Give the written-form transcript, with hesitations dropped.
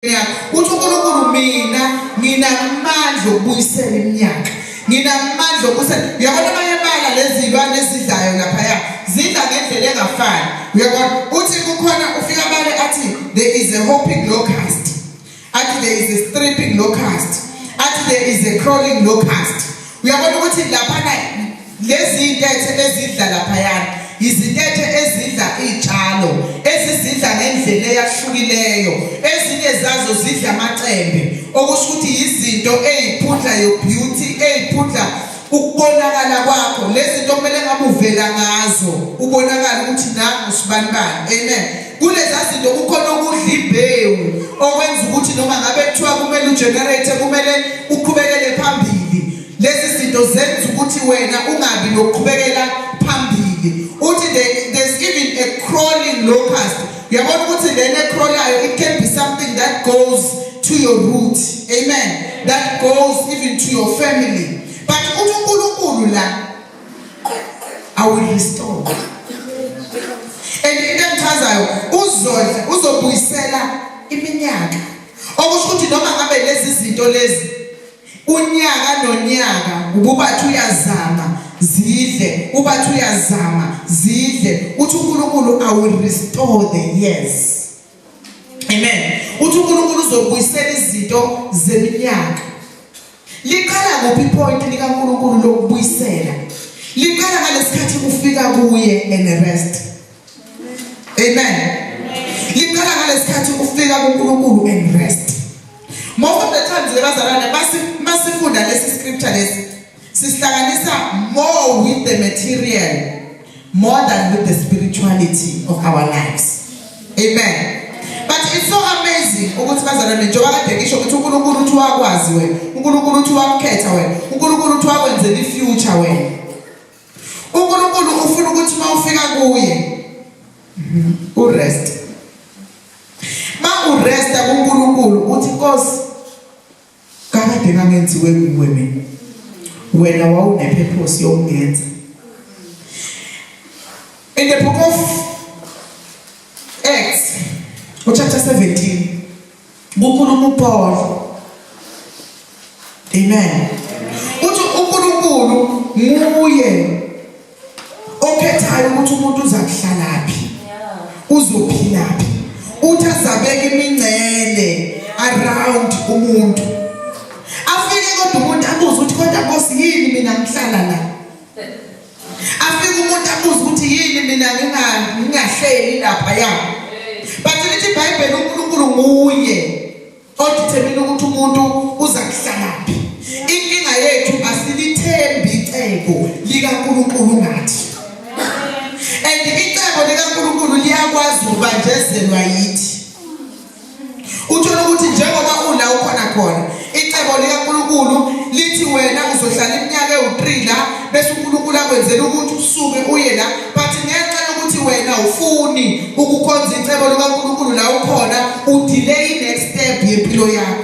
uthi uNkulunkulu mina nginamandla okubuyisela iminyaka nginamandla okubuyisela uyabona bayabala lezi zilwane ezidlayo lapha zidla ngendlela engafani uyabona uthi kukhona ufika bale athi there is a hopping locust athi there is a stripping locust athi there is a crawling locust uyabona ukuthi lapha lezi intethe ezidla lapha izintethe ezidla izitshalo ezizidla ngendlela eyahlukileyo ezinye zazo zidla amacembe okusho ukuthi izinto eziphundla your beauty eziphundla ukubonakala kwakho lezi zinto kumele ngabe uvela ngazo ubonakala ukuthi nangu sibanibani amen kulezi zinto kukhona ukudla imbewu okwenza ukuthi noma ngabe kuthiwa kumele ugenerate kumele uqhubekele phambili lezi zinto zenza ukuthi wena ungabi nokuqhubekela phambili uthi there's even a crawling locust uyabona ukuthi lena ecrawlayo it can be something that goes to your root amen that goes even to your family but uthi uNkulunkulu la I will restore and into engichazayo uzobuyisela iminyaka okusho ukuthi noma ngabe lezi zinto lezi unyaka nonyaka ububathi uyazama zidle ubathi uyazama zidle uthi uNkulunkulu I will restore the years amen uthi uNkulunkulu uzobuyisela izinto zeminyaka liqala kuphi point likaNkulunkulu lokubuyisela liqala ngalesikhathi ufika kuye and rest amen liqala ngalesikhathi ufika kuNkulunkulu and rest most of the times lebazalwane masifunda lesi scripture lesi sihlanganisa more with the material more than with the spirituality of our lives amen but it's so amazing ukuthi bazalwane njengoba kade ngisho ukuthi uNkulunkulu uthi wakwazi wena uNkulunkulu uthi wakukhetha wena uNkulunkulu uthi wakwenzela ifuture wena uNkulunkulu ufuna ukuthi mawufika kuye urest uresta kuNkulunkulu uthi Nkosi kade ngangenziwe kuwe mina wena wawune purpose yokungenza in the book of Acts chapter 17 kukhuluma uPaul amen uthi uNkulunkulu nguye okhethayo ukuthi umuntu uzakuhlalaphi uzophilaphi uthi azabeka imingcele around umuntu afike kodwa umuntu abuza ukuthi kodwa Nkosi yini mina ngihlala la afike umuntu abuza ukuthi yini mina ngingahleli lapha but lithi iBhayibheli uNkulunkulu nguye odetermine ukuthi umuntu uzakuhlalaphi inkinga yethu asilithembi icebo likaNkulunkulu ngathi and icebo likaNkulunkulu liyakwazi ukubanjezelwa yithi uthola ukuthi njengoba ula ukhona khona icebo likaNkulunkulu lithi wena uzohlala iminyaka ewu3 la bese uNkulunkulu akwenzela ukuthi usuke uye la but ngenxa yokuthi wena ufuni ukukhonza icebo likaNkulunkulu la ukhona udelay next step yempilo yakho